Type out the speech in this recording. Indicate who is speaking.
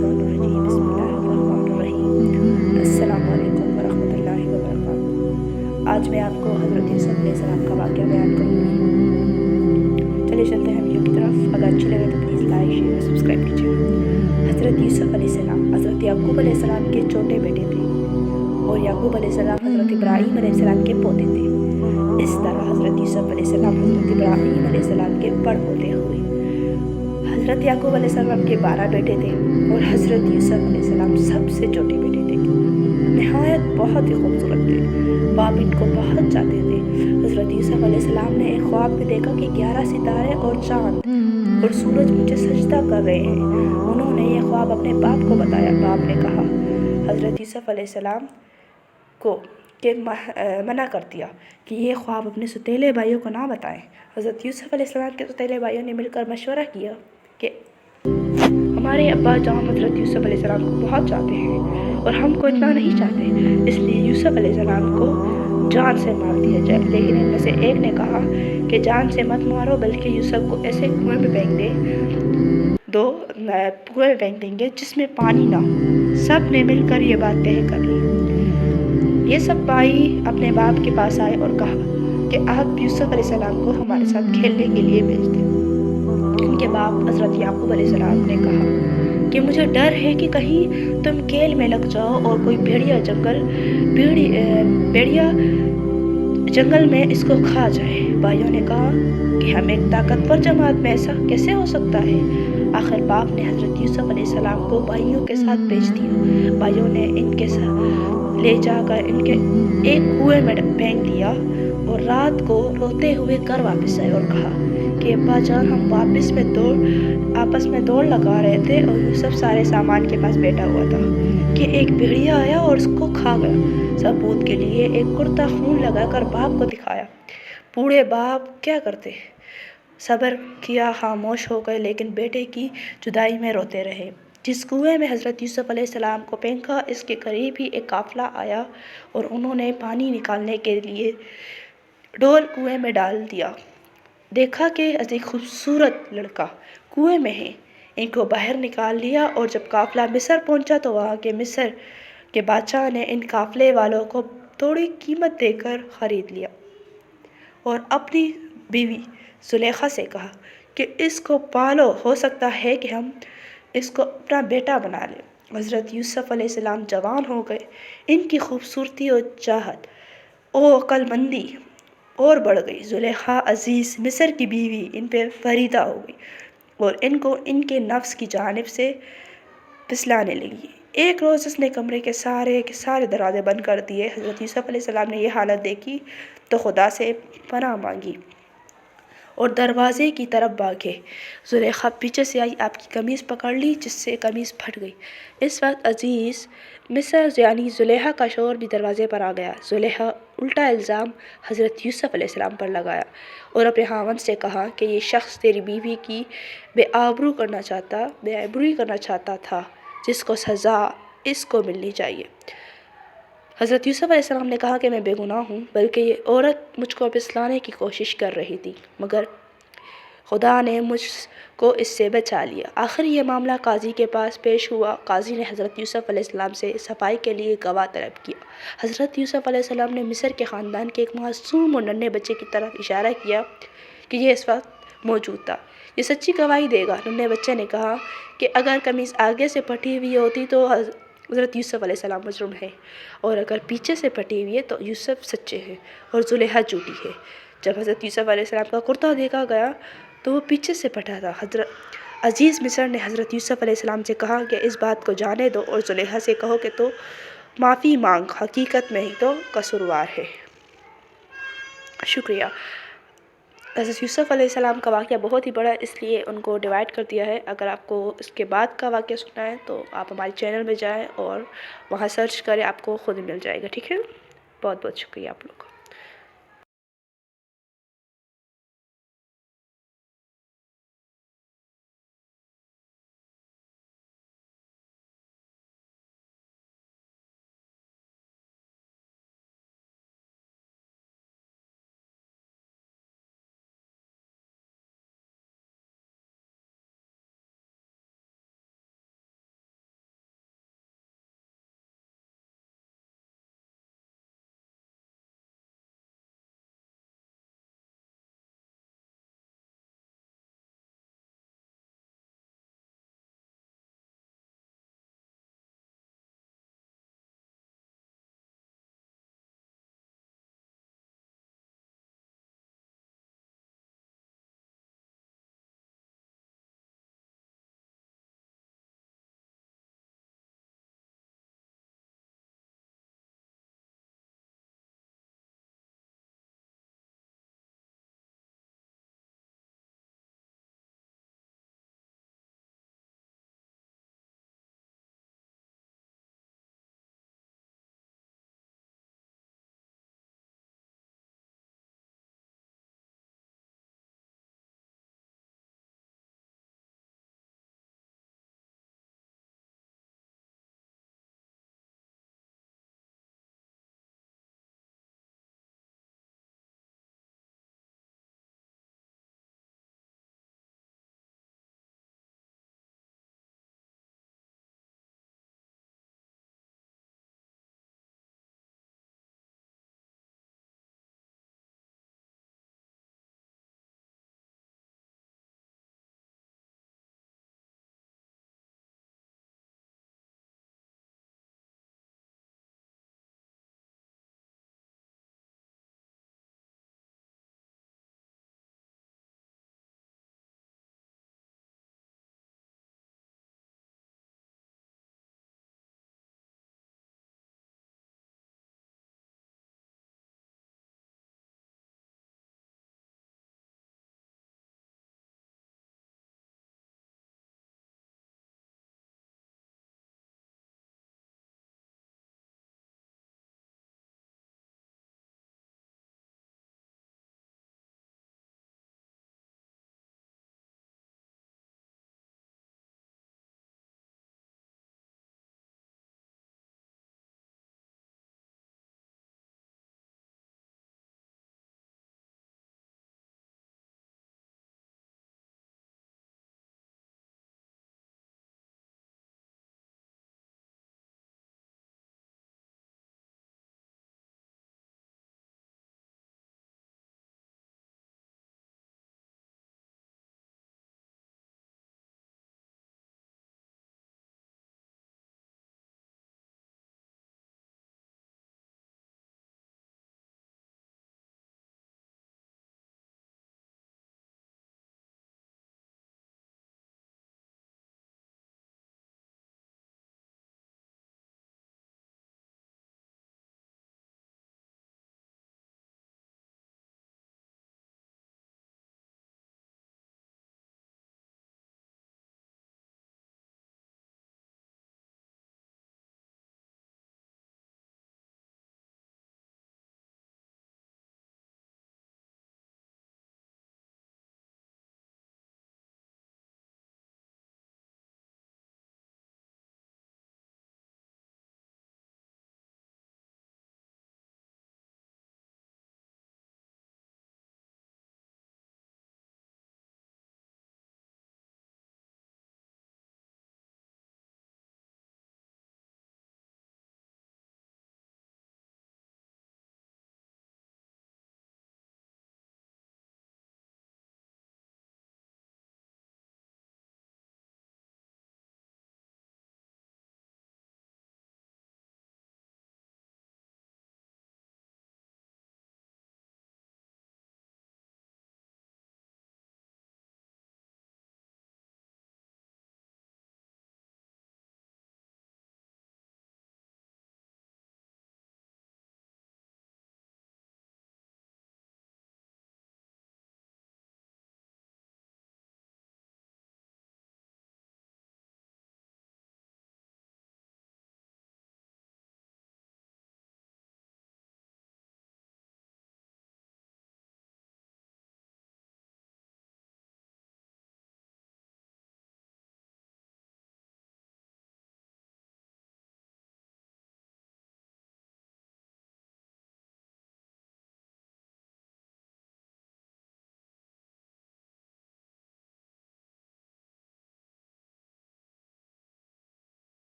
Speaker 1: मिनश्शैतानिर्रजीम बिस्मिल्लाहिर्रहमानिर्रहीम। अस्सलामु अलैकुम वरहमतुल्लाहि वबरकातुहू। आज मैं आपको हज़रत यूसुफ़ अलैहिस्सलाम का वाक़या बयान करूँगी। चलिए चलते हैं वीडियो की तरफ। अगर अच्छी लगे तो प्लीज़ लाइक शेयर और सब्सक्राइब कीजिएगा। हज़रत यूसुफ़ अलैहिस्सलाम हज़रत याकूब अलैहिस्सलाम के छोटे बेटे थे और याकूब अलैहिस्सलाम हज़रत इब्राहीम अलैहिस्सलाम के पोते थे। इस तरह हज़रत यूसुफ़ अलैहिस्सलाम हज़रत इब्राहीम अलैहिस्सलाम के बड़पोते हुए। हज़रत याकूब अलैहिस्सलाम के 12 बेटे थे और हज़रत यूसुफ़ अलैहिस्सलाम सबसे छोटे बेटे थे। नहायत बहुत ही खूबसूरत थे। बाप इनको बहुत चाहते थे। हज़रत यूसुफ़ अलैहिस्सलाम ने एक ख्वाब में देखा कि 11 सितारे और चाँद और सूरज मुझे सजदा कर रहे हैं। उन्होंने ये ख्वाब अपने बाप को बताया। बाप ने कहा हज़रत यूसुफ़ अलैहिस्सलाम को कि मना कर दिया कि ये ख्वाब अपने सौतेले भाइयों को ना बताएं। हज़रत यूसुफ़ अलैहिस्सलाम के सौतेले भाइयों ने मिलकर मशवरा किया कि हमारे अब्बा जान हज़रत यूसुफ़ अलैहिस्सलाम को बहुत चाहते हैं और हमको इतना नहीं चाहते, इसलिए यूसुफ़ अलैहिस्सलाम को जान से मार दिया जाए। लेकिन इनमें से एक ने कहा कि जान से मत मारो, बल्कि यूसुफ़ को ऐसे कुएं में फेंक देंगे जिसमें पानी ना हो। सब ने मिलकर ये बात तय कर ली। ये सब भाई अपने बाप के पास आए और कहा कि आप यूसुफ़ अलैहिस्सलाम को हमारे साथ खेलने के लिए भेज दें। इनके बाप हज़रत याकूब अलैहिस्सलाम ने कहा कि मुझे डर है कि कहीं तुम खेल में लग जाओ और कोई भेड़िया जंगल में इसको खा जाए। भाइयों ने कहा कि हम एक ताकतवर जमात में ऐसा कैसे हो सकता है। आखिर बाप ने हज़रत यूसुफ़ अलैहिस्सलाम को भाइयों के साथ भेज दिया। भाइयों ने इनके साथ ले जाकर इनके एक कुएं में फेंक दिया और रात को रोते हुए घर वापस आए और कहा कि अब्बा जान हम आपस में दौड़ लगा रहे थे और यूसुफ़ सारे सामान के पास बैठा हुआ था कि एक भेड़िया आया और उसको खा गया। सबूत के लिए एक कुर्ता खून लगाकर बाप को दिखाया। बूढ़े बाप क्या करते, सब्र किया, खामोश हो गए, लेकिन बेटे की जुदाई में रोते रहे। जिस कुएं में हज़रत यूसुफ़ अलैहिस्सलाम को फेंका, इसके करीब ही एक काफ़िला आया और उन्होंने पानी निकालने के लिए डोल कुएं में डाल दिया। देखा कि अजीब खूबसूरत लड़का कुएं में है। इनको बाहर निकाल लिया और जब काफ़िला मिस्र पहुंचा तो वहाँ के मिस्र के बादशाह ने इन काफ़िले वालों को थोड़ी कीमत देकर ख़रीद लिया और अपनी बीवी ज़ुलेखा से कहा कि इसको पालो, हो सकता है कि हम इसको अपना बेटा बना लें। हज़रत यूसुफ़ अलैहिस्सलाम जवान हो गए। इनकी खूबसूरती और चाहत और अक्लमंदी और बढ़ गई। ज़ुलेखा अज़ीज़ मिस्र की बीवी इन पे फरीदा हो गई और इनको इनके नफ्स की जानिब से फिसलाने लगी। एक रोज़ उसने कमरे के सारे दरवाजे बंद कर दिए। हज़रत यूसुफ़ अलैहिस्सलाम ने यह हालत देखी तो खुदा से पनाह मांगी और दरवाज़े की तरफ भागे। ज़ुलेखा पीछे से आई, आपकी कमीज़ पकड़ ली, जिससे कमीज़ फट गई। इस वक्त अज़ीज़ मिस्र यानी ज़ुलेखा का शौहर भी दरवाज़े पर आ गया। ज़ुलेखा उल्टा इल्ज़ाम हज़रत यूसुफ़ अलैहिस्सलाम पर लगाया और अपने खावंद से कहा कि ये शख्स तेरी बीवी की बेआबरूई करना चाहता था, जिसको सज़ा इसको मिलनी चाहिए। हज़रत यूसुफ़ अलैहिस्सलाम ने कहा कि मैं बेगुनाह हूँ, बल्कि ये औरत मुझको फिसलाने की कोशिश कर रही थी, मगर खुदा ने मुझको इससे बचा लिया। आखिर ये मामला काजी के पास पेश हुआ। काजी ने हज़रत यूसुफ़ अलैहिस्सलाम से सफाई के लिए गवाह तलब किया। हज़रत यूसुफ़ अलैहिस्सलाम ने मिस्र के ख़ानदान के एक मासूम और नन्हे बच्चे की तरफ इशारा किया कि ये इस वक्त मौजूद था। ये सच्ची गवाही देगा। नन्हे बच्चे ने कहा कि अगर कमीज़ आगे से फटी हुई होती तो हज़रत यूसुफ़ अलैहिस्सलाम मजरूम है, और अगर पीछे से फटी हुई है तो यूसुफ़ सच्चे हैं और ज़ुलेखा झूठी है। जब हज़रत यूसुफ़ अलैहिस्सलाम का कुर्ता देखा गया तो वो पीछे से फटा था। हज़रत अज़ीज़ मिस्र ने हज़रत यूसुफ़ अलैहिस्सलाम से कहा कि इस बात को जाने दो और ज़ुलेखा से कहो कि तो माफ़ी मांग, हकीकत में ही तो कसूरवार है। शुक्रिया। हज़रत यूसुफ़ अलैहिस्सलाम का वाक़या बहुत ही बड़ा है, इसलिए उनको डिवाइड कर दिया है। अगर आपको इसके बाद का वाक़या सुनना है तो आप हमारे चैनल में जाएं और वहाँ सर्च करें, आपको खुद मिल जाएगा। ठीक है, बहुत बहुत शुक्रिया आप लोग का।